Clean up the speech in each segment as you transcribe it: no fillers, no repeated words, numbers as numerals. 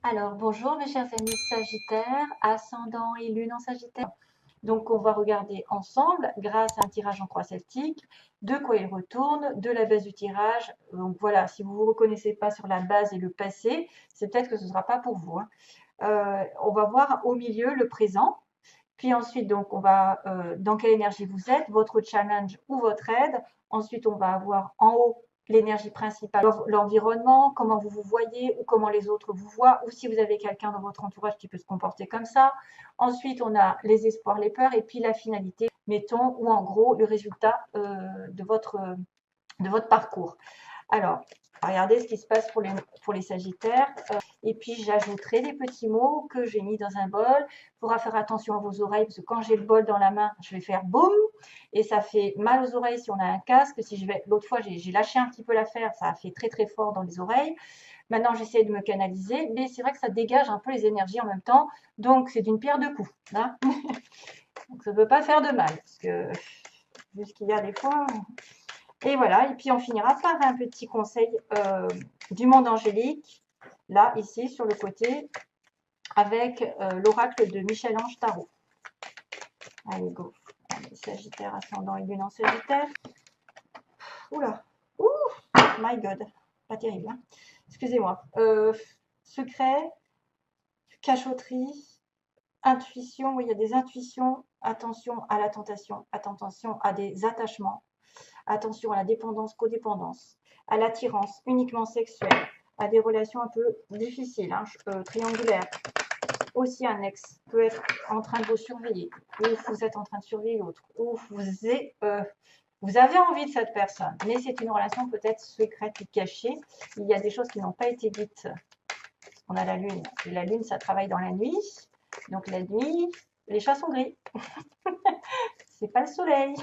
Alors, bonjour mes chers amis Sagittaires, ascendant et lune en Sagittaire. Donc, on va regarder ensemble, grâce à un tirage en croix celtique, de quoi il retourne, de la base du tirage. Donc voilà, si vous ne vous reconnaissez pas sur la base et le passé, c'est peut-être que ce ne sera pas pour vous, hein. On va voir au milieu le présent. Puis ensuite, donc, on va dans quelle énergie vous êtes, votre challenge ou votre aide. Ensuite, on va avoir en haut l'énergie principale, l'environnement, comment vous vous voyez ou comment les autres vous voient, ou si vous avez quelqu'un dans votre entourage qui peut se comporter comme ça. Ensuite, on a les espoirs, les peurs, et puis la finalité, mettons, ou en gros, le résultat de votre parcours. Alors, regardez ce qui se passe pour les Sagittaires. Et puis, j'ajouterai des petits mots que j'ai mis dans un bol. Il faudra faire attention à vos oreilles parce que quand j'ai le bol dans la main, je vais faire boum et ça fait mal aux oreilles si on a un casque. L'autre fois, j'ai lâché un petit peu l'affaire, ça a fait très très fort dans les oreilles. Maintenant, j'essaie de me canaliser, mais c'est vrai que ça dégage un peu les énergies en même temps. Donc, c'est d'une pierre deux coups, hein. Donc, ça ne peut pas faire de mal parce que vu ce qu'il y a des fois. Et voilà, et puis on finira par un petit conseil du monde angélique, là, ici, sur le côté, avec l'oracle de Michel-Ange Tarot. Allez, go. Allez, Sagittaire, ascendant et lune en Sagittaire. Oula, ouh, my God, pas terrible, hein. Excusez-moi. Secret, cachotterie, intuition, oui, il y a des intuitions. Attention à la tentation, attention à des attachements. Attention à la dépendance, codépendance, à l'attirance uniquement sexuelle, à des relations un peu difficiles, hein, triangulaires. Aussi, un ex peut être en train de vous surveiller, ou vous êtes en train de surveiller l'autre, ou vous avez envie de cette personne, mais c'est une relation peut-être secrète ou cachée. Il y a des choses qui n'ont pas été dites. On a la lune. Et la lune, ça travaille dans la nuit. Donc la nuit, les chats sont gris. C'est pas le soleil.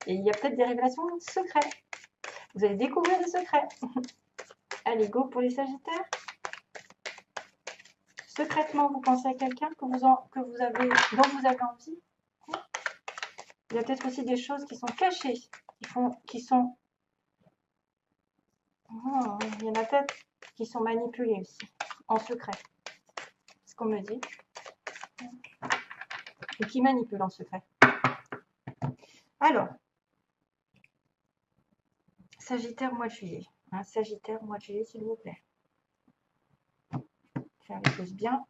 Et il y a peut-être des révélations secrètes. Vous allez découvrir des secrets. Allez, go pour les Sagittaires. Secrètement, vous pensez à quelqu'un dont vous avez envie. Il y a peut-être aussi des choses qui sont cachées, qui sont... il y en a peut-être qui sont manipulées aussi, en secret. C'est ce qu'on me dit. Ou qui manipulent en secret. Alors, Sagittaire, mois de juillet. Hein, Sagittaire, mois de juillet, s'il vous plaît. Faire les choses bien.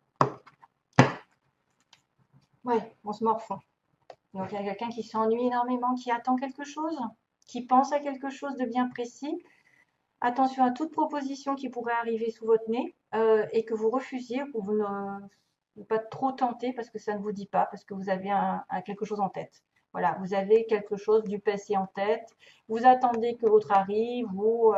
Ouais, on se morfond. Donc, il y a quelqu'un qui s'ennuie énormément, qui attend quelque chose, qui pense à quelque chose de bien précis. Attention à toute proposition qui pourrait arriver sous votre nez et que vous refusiez, que vous ne pas trop tenter parce que ça ne vous dit pas, parce que vous avez quelque chose en tête. Voilà, vous avez quelque chose du passé en tête, vous attendez que l'autre arrive, vous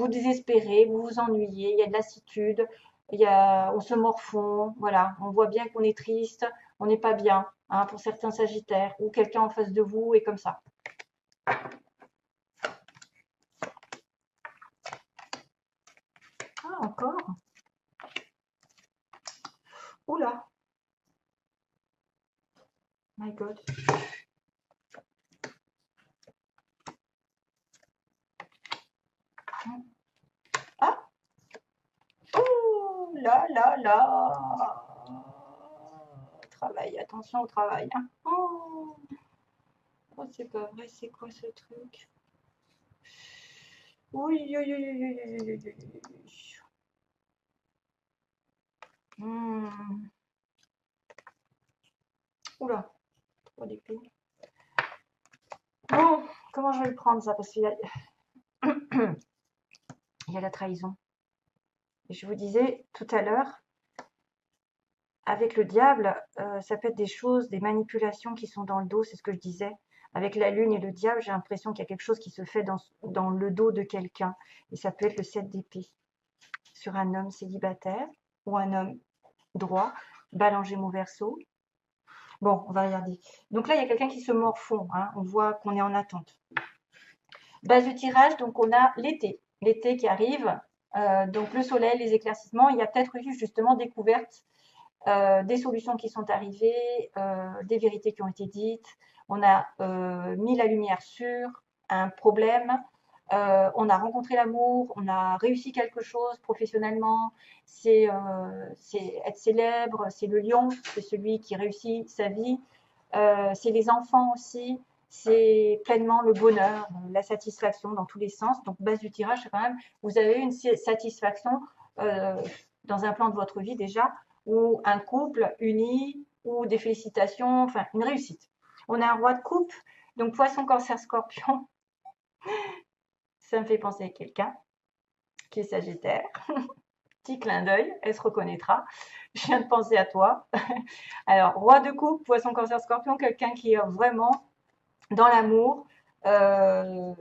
désespérez, vous vous ennuyez, il y a de lassitude, on se morfond, voilà, on voit bien qu'on est triste, on n'est pas bien, hein, pour certains Sagittaires, ou quelqu'un en face de vous est comme ça. Ah, encore. Oula. My God. Ah. Oh là là là. Travail, attention au travail, hein. Oh, oh c'est pas vrai, c'est quoi ce truc? Oui, oui, oui, oui, oui, oui, oui. Hmm. Oula, pas d'épée. Bon, comment je vais le prendre ça? Parce qu'il y a... il y a la trahison. Et je vous disais tout à l'heure, avec le diable, ça peut être des choses, des manipulations qui sont dans le dos, c'est ce que je disais. Avec la lune et le diable, j'ai l'impression qu'il y a quelque chose qui se fait dans le dos de quelqu'un. Et ça peut être le 7 d'épée sur un homme célibataire ou un homme droit, Balance Gémeaux Verseau. Bon, on va regarder. Donc là, il y a quelqu'un qui se morfond, hein. On voit qu'on est en attente. Base du tirage, donc on a l'été qui arrive. Donc le soleil, les éclaircissements. Il y a peut-être eu justement découverte des solutions qui sont arrivées, des vérités qui ont été dites. On a mis la lumière sur un problème. On a rencontré l'amour, on a réussi quelque chose professionnellement, c'est être célèbre, c'est le lion, c'est celui qui réussit sa vie, c'est les enfants aussi, c'est pleinement le bonheur, la satisfaction dans tous les sens. Donc, base du tirage, c'est quand même, vous avez une satisfaction euh, dans un plan de votre vie déjà, ou un couple uni, ou des félicitations, enfin, une réussite. On a un roi de coupe, donc poisson, cancer, scorpion, ça me fait penser à quelqu'un qui est sagittaire. Petit clin d'œil, elle se reconnaîtra. Je viens de penser à toi. Alors, roi de coupe, poisson, cancer, scorpion, quelqu'un qui est vraiment dans l'amour, euh,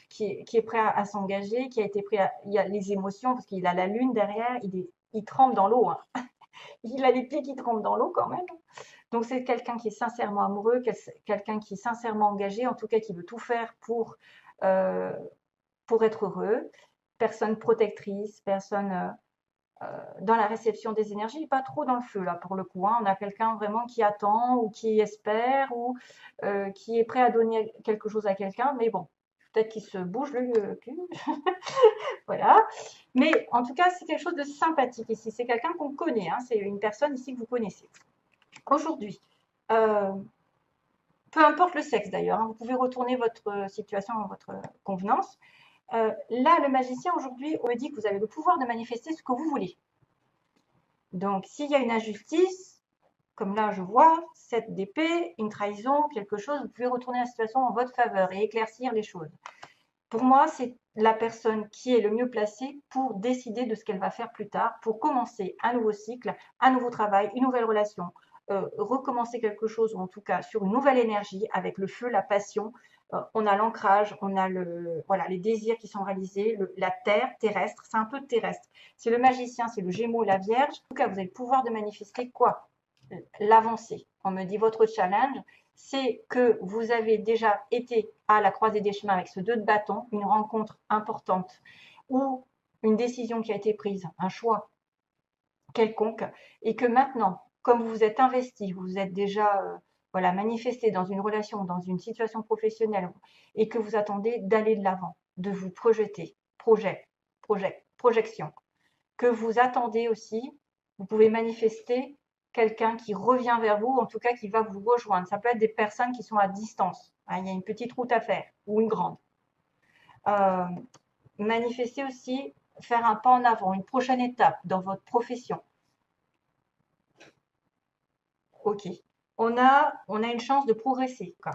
qui est prêt à s'engager, qui a été prêt il y a les émotions, parce qu'il a la lune derrière, il trempe dans l'eau. Hein. Il a les pieds qui trempent dans l'eau quand même. Donc c'est quelqu'un qui est sincèrement amoureux, quelqu'un qui est sincèrement engagé, en tout cas qui veut tout faire euh, pour être heureux. Personne protectrice, personne dans la réception des énergies, pas trop dans le feu là pour le coup. Hein. On a quelqu'un vraiment qui attend ou qui espère ou qui est prêt à donner quelque chose à quelqu'un, mais bon, peut-être qu'il se bouge le cul. Voilà. Mais en tout cas, c'est quelque chose de sympathique ici. C'est quelqu'un qu'on connaît. Hein. C'est une personne ici que vous connaissez. Aujourd'hui, euh, peu importe le sexe d'ailleurs, hein, vous pouvez retourner votre situation à votre convenance. Là, le magicien aujourd'hui, on me dit que vous avez le pouvoir de manifester ce que vous voulez. Donc, s'il y a une injustice, comme là je vois, 7 d'épée, une trahison, quelque chose, vous pouvez retourner la situation en votre faveur et éclaircir les choses. Pour moi, c'est la personne qui est le mieux placée pour décider de ce qu'elle va faire plus tard, pour commencer un nouveau cycle, un nouveau travail, une nouvelle relation, recommencer quelque chose, ou en tout cas sur une nouvelle énergie, avec le feu, la passion. On a l'ancrage, on a voilà, les désirs qui sont réalisés, la terre terrestre, c'est un peu terrestre. C'est le magicien, c'est le Gémeaux, la Vierge. En tout cas, vous avez le pouvoir de manifester quoi? L'avancée. On me dit votre challenge, c'est que vous avez déjà été à la croisée des chemins avec ce 2 de bâton, une rencontre importante ou une décision qui a été prise, un choix quelconque, et que maintenant, comme vous vous êtes investi, vous vous êtes déjà voilà, manifesté dans une relation, dans une situation professionnelle, et que vous attendez d'aller de l'avant, de vous projeter, projection, que vous attendez aussi, vous pouvez manifester quelqu'un qui revient vers vous, en tout cas qui va vous rejoindre. Ça peut être des personnes qui sont à distance. Hein, il y a une petite route à faire ou une grande. Euh, Manifester aussi, faire un pas en avant, une prochaine étape dans votre profession. Ok. On a une chance de progresser. Quoi.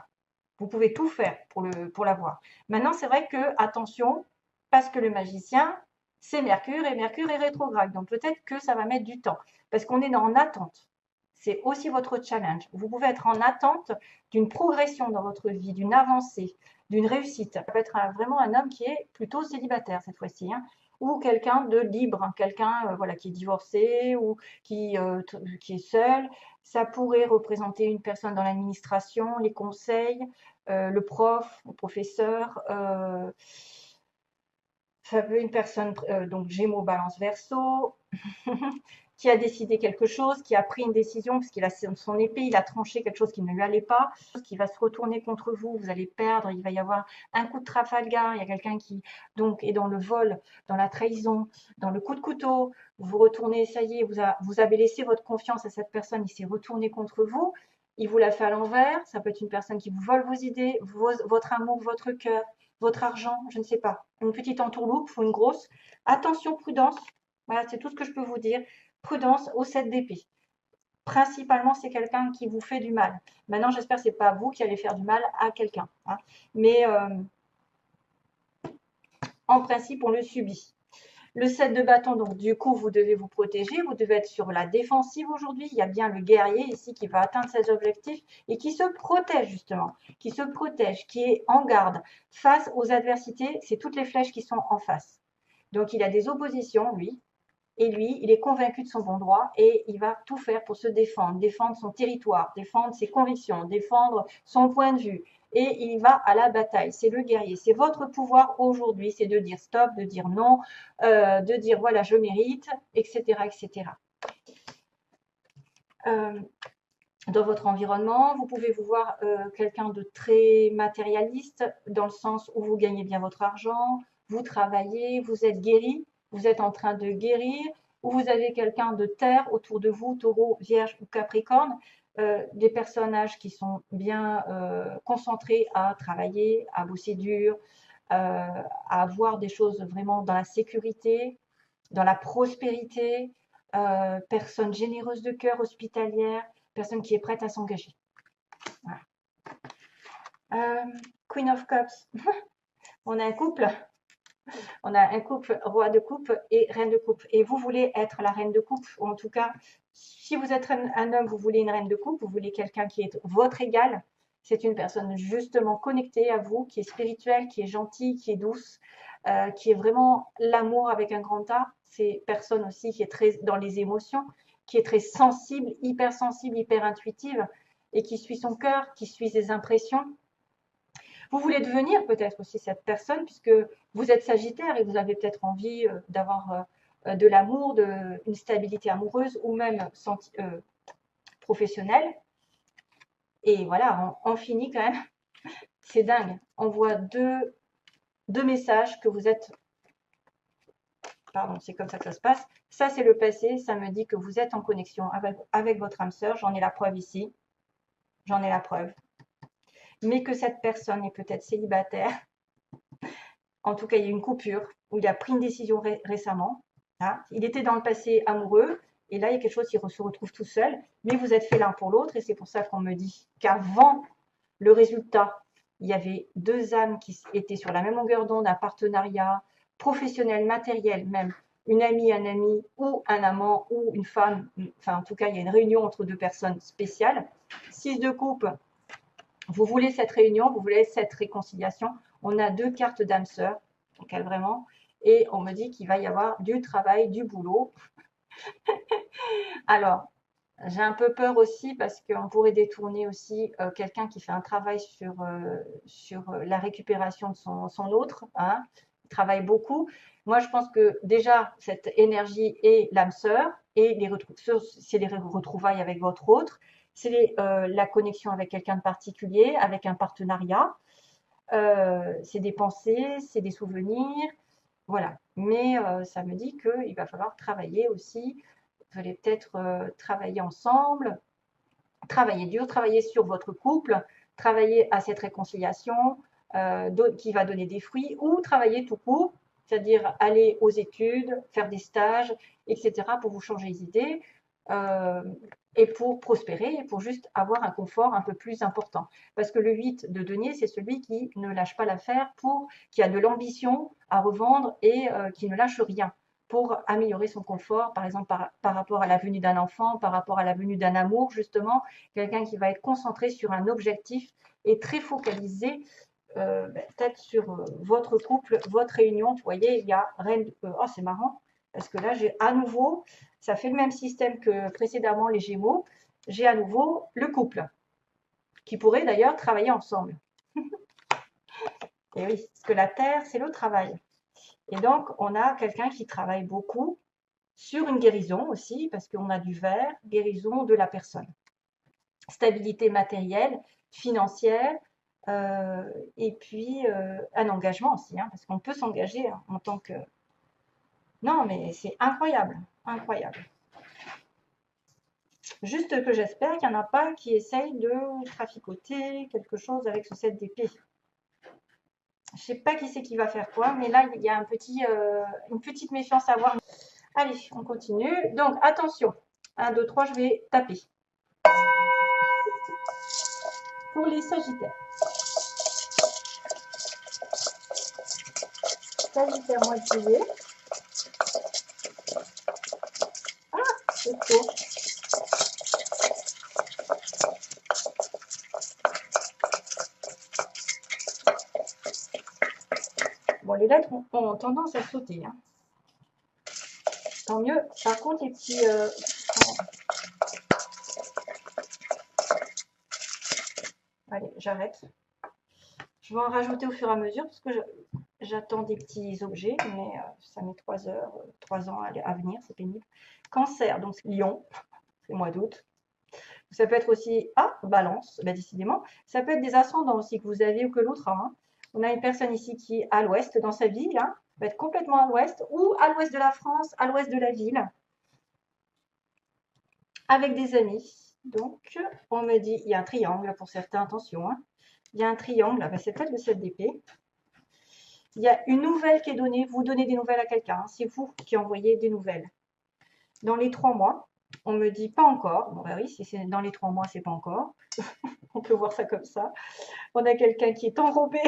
Vous pouvez tout faire pour l'avoir. Maintenant, c'est vrai que, attention, parce que le magicien, c'est Mercure et Mercure est rétrograde. Donc peut-être que ça va mettre du temps. Parce qu'on est en attente. C'est aussi votre challenge. Vous pouvez être en attente d'une progression dans votre vie, d'une avancée, d'une réussite. Ça peut être vraiment un homme qui est plutôt célibataire cette fois-ci. Hein, ou quelqu'un de libre, hein, quelqu'un voilà, qui est divorcé ou qui est seul. Ça pourrait représenter une personne dans l'administration, les conseils, le prof, le professeur, ça peut être une personne, donc Gémeaux, Balance, Verseau, qui a décidé quelque chose, qui a pris une décision parce qu'il a son épée, il a tranché quelque chose qui ne lui allait pas, qui va se retourner contre vous, vous allez perdre, il va y avoir un coup de Trafalgar, il y a quelqu'un qui donc est dans le vol, dans la trahison, dans le coup de couteau, vous retournez, ça y est, vous avez laissé votre confiance à cette personne, il s'est retourné contre vous, il vous l'a fait à l'envers, ça peut être une personne qui vous vole vos idées, votre amour, votre cœur, votre argent, je ne sais pas, une petite entourloupe ou une grosse. Attention, prudence, voilà, c'est tout ce que je peux vous dire. Prudence au 7 d'épée. Principalement, c'est quelqu'un qui vous fait du mal. Maintenant, j'espère que ce n'est pas vous qui allez faire du mal à quelqu'un. Hein. Mais en principe, on le subit. Le 7 de bâton, donc du coup, vous devez vous protéger, vous devez être sur la défensive aujourd'hui. Il y a bien le guerrier ici qui va atteindre ses objectifs et qui se protège justement, qui se protège, qui est en garde face aux adversités. C'est toutes les flèches qui sont en face. Donc, il a des oppositions, lui, et lui, il est convaincu de son bon droit et il va tout faire pour se défendre, défendre son territoire, défendre ses convictions, défendre son point de vue. Et il va à la bataille. C'est le guerrier. C'est votre pouvoir aujourd'hui, c'est de dire stop, de dire non, de dire voilà, je mérite, etc. etc. dans votre environnement. Vous pouvez vous voir quelqu'un de très matérialiste, dans le sens où vous gagnez bien votre argent, vous travaillez, vous êtes guéri, vous êtes en train de guérir, ou vous avez quelqu'un de terre autour de vous, taureau, vierge ou capricorne, des personnages qui sont bien concentrés à travailler, à bosser dur, à avoir des choses vraiment dans la sécurité, dans la prospérité, personne généreuse de cœur, hospitalière, personne qui est prête à s'engager. Voilà. Queen of Cups. On a un couple. On a un couple roi de coupe et reine de coupe. Et vous voulez être la reine de coupe, ou en tout cas, si vous êtes un homme, vous voulez une reine de coupe, vous voulez quelqu'un qui est votre égal. C'est une personne justement connectée à vous, qui est spirituelle, qui est gentille, qui est douce, qui est vraiment l'amour avec un grand A. C'est personne aussi qui est très dans les émotions, qui est très sensible, hyper intuitive, et qui suit son cœur, qui suit ses impressions. Vous voulez devenir peut-être aussi cette personne, puisque vous êtes Sagittaire et vous avez peut-être envie d'avoir de l'amour, une stabilité amoureuse ou même professionnelle. Et voilà, on finit quand même. C'est dingue. On voit deux messages que vous êtes... Pardon, c'est comme ça que ça se passe. Ça, c'est le passé. Ça me dit que vous êtes en connexion avec votre âme sœur. J'en ai la preuve ici. J'en ai la preuve. Mais que cette personne est peut-être célibataire. En tout cas, il y a une coupure où il a pris une décision récemment. Hein. Il était dans le passé amoureux. Et là, il y a quelque chose qui se retrouve tout seul. Mais vous êtes fait l'un pour l'autre. Et c'est pour ça qu'on me dit qu'avant le résultat, il y avait deux âmes qui étaient sur la même longueur d'onde, un partenariat professionnel, matériel même, une amie, un ami ou un amant ou une femme. Enfin, en tout cas, il y a une réunion entre deux personnes spéciales. 6 de coupe, vous voulez cette réunion, vous voulez cette réconciliation. On a 2 cartes d'âme sœur, donc elle vraiment, et on me dit qu'il va y avoir du travail, du boulot. Alors, j'ai un peu peur aussi parce qu'on pourrait détourner aussi quelqu'un qui fait un travail sur la récupération de son autre. Hein. Il travaille beaucoup. Moi, je pense que déjà, cette énergie est l'âme sœur et c'est les retrouvailles avec votre autre. C'est la connexion avec quelqu'un de particulier, avec un partenariat. C'est des pensées, c'est des souvenirs. Voilà. Mais ça me dit qu'il va falloir travailler aussi. Vous allez peut-être travailler ensemble, travailler dur, travailler sur votre couple, travailler à cette réconciliation qui va donner des fruits, ou travailler tout court, c'est-à-dire aller aux études, faire des stages, etc., pour vous changer les idées et pour prospérer, et pour juste avoir un confort un peu plus important. Parce que le 8 de denier, c'est celui qui ne lâche pas l'affaire, qui a de l'ambition à revendre et qui ne lâche rien pour améliorer son confort, par exemple par rapport à la venue d'un enfant, par rapport à la venue d'un amour, justement, quelqu'un qui va être concentré sur un objectif et très focalisé peut-être sur votre couple, votre réunion. Vous voyez, il y a reine. Oh, c'est marrant, parce que là, j'ai à nouveau, ça fait le même système que précédemment les Gémeaux, j'ai à nouveau le couple, qui pourrait d'ailleurs travailler ensemble. Et oui, parce que la Terre, c'est le travail. Et donc, on a quelqu'un qui travaille beaucoup sur une guérison aussi, parce qu'on a du vert, guérison de la personne. Stabilité matérielle, financière, et puis un engagement aussi, hein, parce qu'on peut s'engager hein, en tant que... Non, mais c'est incroyable, incroyable. Juste que j'espère qu'il n'y en a pas qui essayent de traficoter quelque chose avec ce 7 d'épée. Je ne sais pas qui c'est qui va faire quoi, mais là, il y a une petite méfiance à avoir. Allez, on continue. Donc, attention. 1, 2, 3, je vais taper. Pour les Sagittaires. Sagittaire, mois de juillet. Ah, c'est chaud. Bon, les lettres ont tendance à sauter. Hein. Tant mieux. Par contre, les petits... Allez, j'arrête. Je vais en rajouter au fur et à mesure parce que j'attends des petits objets, mais ça met 3 heures, 3 ans à venir, c'est pénible. Cancer, donc Lion, c'est le mois d'août. Ça peut être aussi, balance, ben décidément. Ça peut être des ascendants aussi que vous avez ou que l'autre a. Hein. On a une personne ici qui est à l'ouest dans sa ville, hein, peut être complètement à l'ouest, ou à l'ouest de la France, à l'ouest de la ville, avec des amis. Donc, on me dit, il y a un triangle pour certains, attention. Hein. Il y a un triangle, ben c'est peut-être le 7 d'épée. Il y a une nouvelle qui est donnée, vous donnez des nouvelles à quelqu'un, hein. C'est vous qui envoyez des nouvelles. Dans les 3 mois, on me dit pas encore. Bon, ben oui, si c'est dans les 3 mois, c'est pas encore. On peut voir ça comme ça. On a quelqu'un qui est enrobé,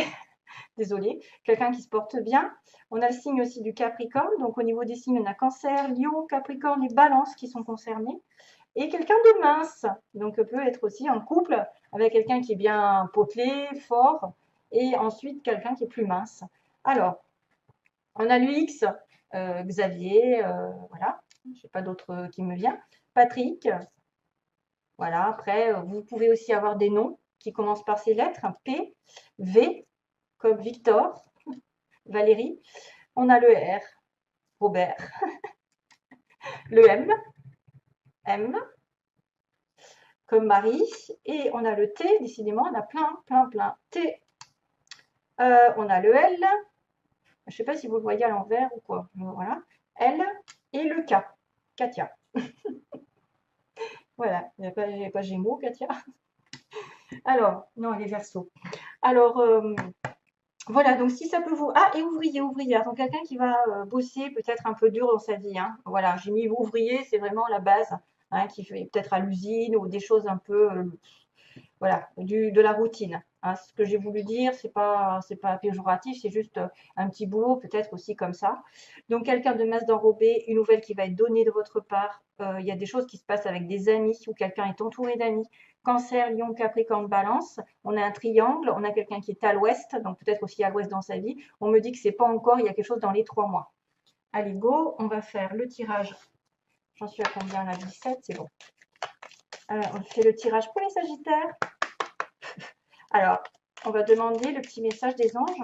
désolé, quelqu'un qui se porte bien. On a le signe aussi du Capricorne. Donc au niveau des signes, on a Cancer, Lion, Capricorne et Balance qui sont concernés. Et quelqu'un de mince. Donc peut être aussi en couple avec quelqu'un qui est bien potelé, fort. Et ensuite quelqu'un qui est plus mince. Alors, on a l'UX, Xavier, voilà. Je n'ai pas d'autre qui me vient. Patrick. Voilà, après, vous pouvez aussi avoir des noms qui commencent par ces lettres, un P, V, comme Victor, Valérie. On a le R, Robert, le M, M, comme Marie. Et on a le T, décidément, on a plein. T, on a le L, je ne sais pas si vous le voyez à l'envers ou quoi, voilà. L et le K, Katia. Voilà, il n'y a pas Gémeaux, Katia. Alors, non, les Verseaux. Alors, voilà, donc si ça peut vous... Ah, et ouvrier. Donc quelqu'un qui va bosser peut-être un peu dur dans sa vie. Hein. Voilà, j'ai mis ouvrier, c'est vraiment la base, hein, qui fait peut-être à l'usine ou des choses un peu, voilà, de la routine. Hein. Ce que j'ai voulu dire, c'est pas péjoratif, c'est juste un petit boulot, peut-être aussi comme ça. Donc quelqu'un de masse d'enrobé, une nouvelle qui va être donnée de votre part. Il y a des choses qui se passent avec des amis ou quelqu'un est entouré d'amis. Cancer, Lion, Capricorne, Balance. On a un triangle, on a quelqu'un qui est à l'ouest, donc peut-être aussi à l'ouest dans sa vie. On me dit que c'est pas encore, il y a quelque chose dans les 3 mois. Allez, go, on va faire le tirage. J'en suis à combien là? 17, c'est bon. On fait le tirage pour les Sagittaires. Alors, on va demander le petit message des anges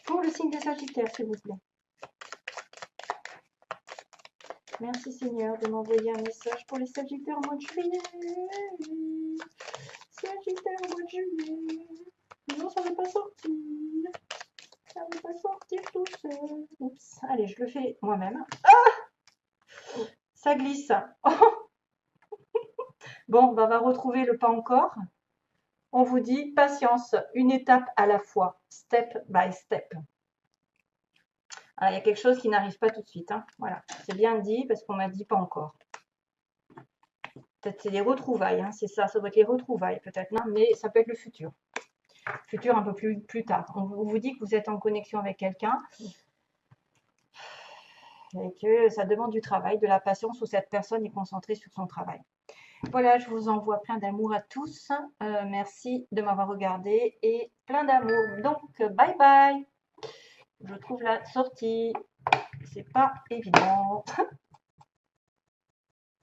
pour le signe des Sagittaires, s'il vous plaît. Merci Seigneur de m'envoyer un message pour les Sagittaires au mois de juillet. Sagittaire au mois de juillet. Non, ça ne va pas sortir. Ça ne va pas sortir tout seul. Oups. Allez, je le fais moi-même. Ah, ça glisse. Oh. Bon, bah, on va retrouver le pas encore. On vous dit patience, une étape à la fois, step by step. Alors, il y a quelque chose qui n'arrive pas tout de suite. Hein. Voilà, c'est bien dit parce qu'on m'a dit pas encore. Peut-être c'est les retrouvailles, hein. C'est ça doit être les retrouvailles peut-être, non, mais ça peut être le futur. Futur un peu plus tard. On vous dit que vous êtes en connexion avec quelqu'un et que ça demande du travail, de la patience, où cette personne est concentrée sur son travail. Voilà, je vous envoie plein d'amour à tous. Merci de m'avoir regardé et plein d'amour. Donc, bye bye. Je trouve la sortie. C'est pas évident.